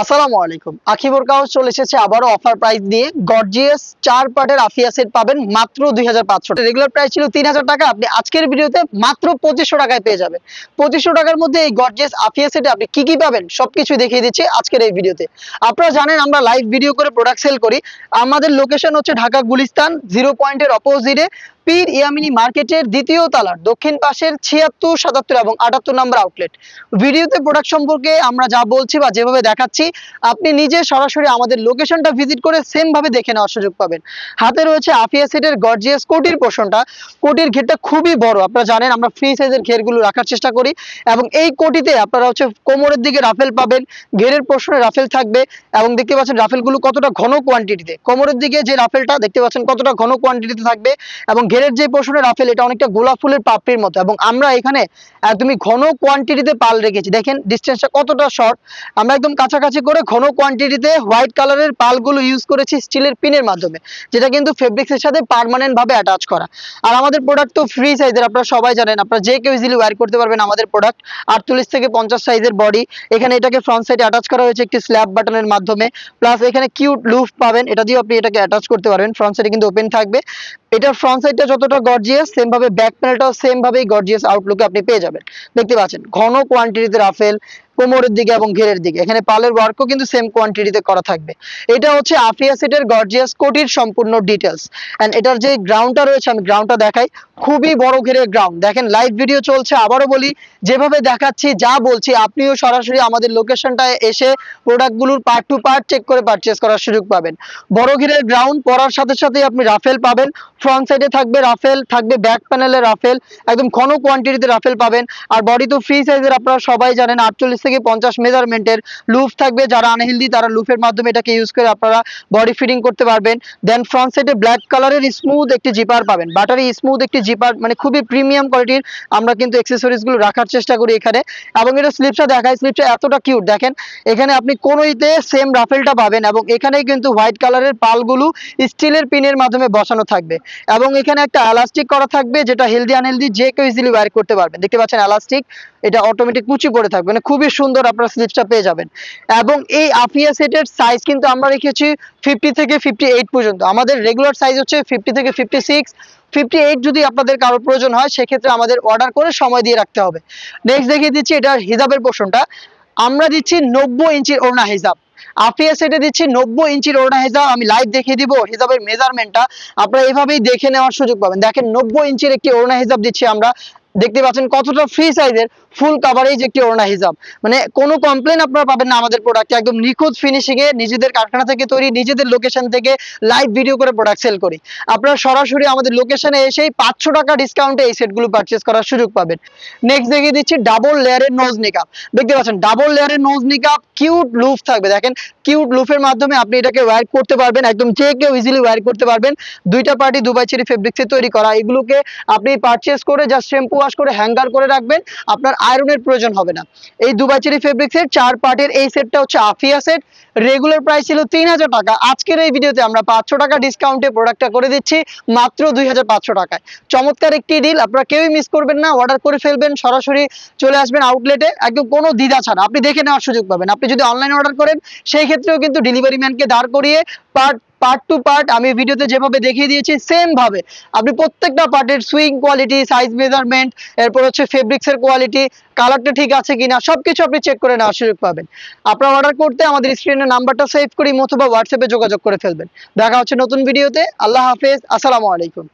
আসসালামু আলাইকুম। আখিবুর কাউস চলে এসেছে আবারও অফার প্রাইস নিয়ে। গর্জিয়াস 4 পার্টের আফিয়া সেট পাবেন মাত্র 2500 টাকা। রেগুলার প্রাইস ছিল 3000 টাকা, আপনি আজকের ভিডিওতে মাত্র 2500 টাকায় পেয়ে যাবেন। 2500 টাকার মধ্যে এই গর্জিয়াস আফিয়া সেটে আপনি কি কি পাবেন সবকিছু দেখিয়ে দিচ্ছি আজকের এই ভিডিওতে। আপনারা জানেন আমরা লাইভ ভিডিও করে প্রোডাক্ট সেল করি। আমাদের লোকেশন হচ্ছে ঢাকা গুলিস্তান 0 পয়েন্টের অপোজিটে পীর ইয়ামিনী মার্কেটের দ্বিতীয় তলার দক্ষিণ পাশের 76, 77 এবং 78 নম্বর আউটলেট। ভিডিওতে প্রোডাক্ট সম্পর্কে আমরা যা বলছি বা যেভাবে দেখাচ্ছি আপনি নিজে সরাসরি আমাদের লোকেশনটা ভিজিট করে সেম ভাবে দেখে নেওয়ার সুযোগ পাবেন। হাতে রয়েছে আফিয়া সেটের গর্জিয়াস কোটির পোর্শনটা। কোটির ঘেরটা খুবই বড়, আপনারা জানেন আমরা ফ্রি সাইজের ঘেরগুলো রাখার চেষ্টা করি এবং এই কোটিতে আপনারা হচ্ছে কোমরের দিকে রাফেল পাবেন, ঘেরের পোর্শনে রাফেল থাকবে এবং দেখতে পাচ্ছেন রাফেলগুলো কতটা ঘন কোয়ান্টিটিতে। কোমরের দিকে যে রাফেলটা দেখতে পাচ্ছেন কতটা ঘন কোয়ান্টিটিতে থাকবে এবং ঘেরের যে পোর্শনে রাফেল এটা অনেকটা গোলাপ ফুলের পাপড়ির মতো এবং আমরা এখানে একদমই ঘন কোয়ান্টিটিতে পাল রেখেছি। দেখেন ডিসটেন্সটা কতটা শর্ট, আমরা একদম কাছাকাছি করে ঘন কোয়ান্টিটিতে হোয়াইট কালারের পালগুলো ইউজ করেছি স্টিলের পিনের মাধ্যমে, যেটা কিন্তু ফেব্রিক্সের সাথে পার্মানেন্ট ভাবে অ্যাটাচ করা। আর আমাদের প্রোডাক্ট তো ফ্রি সাইজের, আপনারা সবাই জানেন, আপনারা যে কেউ ইজিলি ওয়্যার করতে পারবেন আমাদের প্রোডাক্ট। 48 থেকে 50 সাইজের বডি। এখানে এটাকে ফ্রন্ট সাইডে অ্যাটাচ করা হয়েছে একটি স্ল্যাব বাটনের মাধ্যমে, প্লাস এখানে কিউট লুফ পাবেন, এটা দিয়ে আপনি এটাকে অ্যাটাচ করতে পারবেন। ফ্রন্ট সাইডে কিন্তু ওপেন থাকবে। এটার ফ্রন্ট সাইডটা যতটা গর্জিয়াস সেম ভাবে ব্যাক প্যানেলটাও সেম ভাবেই গর্জিয়াস আউটলুকে আপনি পেয়ে যাবেন। দেখতে পাচ্ছেন ঘন কোয়ান্টিটিতে রাফেল কোমরের দিকে এবং ঘেরের দিকে, এখানে পালের ওয়ার্কও কিন্তু সেম কোয়ান্টিটিতে করা থাকবে। এটা হচ্ছে আফিয়া সেটের গর্জিয়াস কোটির সম্পূর্ণ ডিটেলস। এন্ড এটার যে গ্রাউন্ডটা রয়েছে আমি গ্রাউন্ডটা দেখাই, খুবই বড় ঘেরের গ্রাউন্ড। দেখেন লাইভ ভিডিও চলছে, আবারও বলি যেভাবে দেখাচ্ছি যা বলছি আপনিও সরাসরি আমাদের লোকেশনটায় এসে প্রোডাক্টগুলোর পার্ট টু পার্ট চেক করে পারচেজ করার সুযোগ পাবেন। বড় ঘেরের গ্রাউন্ড পরার সাথে সাথে আপনি রাফেল পাবেন, ফ্রন্ট সাইডে থাকবে রাফেল, থাকবে ব্যাক প্যানেলে রাফেল, একদম ঘন কোয়ান্টিটিতে রাফেল পাবেন। আর বডি তো ফ্রি সাইজের, আপনারা সবাই জানেন 48 থেকে 50 মেজারমেন্টের লুফ থাকবে। যারা আনহেলদি তারা লুফের মাধ্যমে এটাকে ইউজ করে আপনারা বডি ফিটিং করতে পারবেন। দেন ফ্রন্ট সাইডে ব্ল্যাক কালারের স্মুথ একটি জিপার পাবেন, বাটারি স্মুথ একটি জিপার, মানে খুবই প্রিমিয়াম কোয়ালিটির আমরা কিন্তু অ্যাকসেসরিজ গুলো রাখার চেষ্টা করি এখানে। এবং এটা স্লিপসটা দেখায়, স্লিপসটা এতটা কিউট। দেখেন এখানে আপনি কোনোইতে সেম রাফেলটা পাবেন এবং এখানেই কিন্তু হোয়াইট কালারের পালগুলো স্টিলের পিনের মাধ্যমে বসানো থাকবে এবং এখানে একটা এলাস্টিক করা থাকবে যেটা হেলদি আনহেলদি যে কেউ ইজিলি ওয়্যার করতে পারবেন। দেখতে পাচ্ছেন এলাস্টিক, এটা অটোমেটিক কুচি পড়ে থাকবে, মানে খুবই সুন্দর আপনারা স্লিপসটা পেয়ে যাবেন। এবং এই আফিয়া সেটের সাইজ কিন্তু আমরা রেখেছি 50 থেকে 58 পর্যন্ত। আমাদের রেগুলার সাইজ হচ্ছে 50 থেকে 56, 58 যদি আপনাদের কারোর প্রয়োজন হয় সেক্ষেত্রে আমাদের অর্ডার করে সময় দিয়ে রাখতে হবে। নেক্সট দেখিয়ে দিচ্ছি এটার হিজাবের পোর্শনটা। আমরা দিচ্ছি 90 ইঞ্চির ওড়না হিজাব। আফিয়া সেটে দিচ্ছি 90 ইঞ্চির ওড়না হিজাব। আমি লাইভ দেখিয়ে দিব হিজাবের মেজারমেন্টটা, আপনারা এভাবেই দেখে নেওয়ার সুযোগ পাবেন। দেখেন 90 ইঞ্চির একটি ওড়না হিজাব দিচ্ছি আমরা। দেখতে পাচ্ছেন কতটা ফ্রি সাইজের ফুল কাভারেজ একটি ওড়না হিজাব, মানে কোনো কমপ্লেন আপনারা পাবেন না আমাদের প্রোডাক্টে। একদম নিখুঁত ফিনিশিং এ নিজেদের কারখানা থেকে তৈরি, নিজেদের লোকেশন থেকে লাইভ ভিডিও করে প্রোডাক্ট সেল করি। আপনারা সরাসরি আমাদের লোকেশনে এসেই 500 টাকা ডিসকাউন্টে এই সেটগুলো পারচেজ করার সুযোগ পাবেন। নেক্সট দেখিয়ে দিচ্ছি ডাবল লেয়ারের নোজ নিকাপ। দেখতে পাচ্ছেন ডাবল লেয়ারের নোজ নিকাপ, কিউট লুফ থাকবে। দেখেন কিউট লুফের মাধ্যমে আপনি এটাকে ওয়্যার করতে পারবেন, একদম যে কেউ ইজিলি ওয়্যার করতে পারবেন। দুইটা পার্টি দুবাই চেরি ফেব্রিক্সে তৈরি করা, এগুলোকে আপনি পারচেজ করে জাস্ট শ্যাম্পু ওয়াশ করে হ্যাঙ্গার করে রাখবেন, আপনার আয়রনের প্রয়োজন হবে না। এই দুবাই চেরি ফেব্রিক্সের 4 পার্টের এই সেটটা হচ্ছে আফিয়া সেট। রেগুলার প্রাইস ছিল 3000 টাকা, আজকের এই ভিডিওতে আমরা 500 টাকা ডিসকাউন্টে প্রোডাক্টটা করে দিচ্ছি মাত্র 2500 টাকায়। চমৎকার একটি ডিল, আপনারা কেউই মিস করবেন না। অর্ডার করে ফেলবেন, সরাসরি চলে আসবেন আউটলেটে, একদম কোনো দ্বিধা ছাড়া আপনি দেখে নেওয়ার সুযোগ পাবেন। আপনি যদি অনলাইনে অর্ডার করেন সেই ক্ষেত্রেও কিন্তু ডেলিভারি ম্যানকে দাঁড় করিয়ে পার্ট টু পার্ট আমি ভিডিওতে যেভাবে দেখিয়ে দিয়েছি সেম ভাবে আপনি প্রত্যেকটা পার্টের সুইং কোয়ালিটি, সাইজ মেজারমেন্ট, এরপর হচ্ছে ফেব্রিক্সের কোয়ালিটি, কালারটা ঠিক আছে কিনা সবকিছু আপনি চেক করে নেওয়ার সুযোগ পাবেন। আপনারা অর্ডার করতে আমাদের স্ক্রিনের নাম্বারটা সেভ করি অথবা হোয়াটসঅ্যাপে যোগাযোগ করে ফেলবেন। দেখা হচ্ছে নতুন ভিডিওতে। আল্লাহ হাফেজ, আসসালামু আলাইকুম।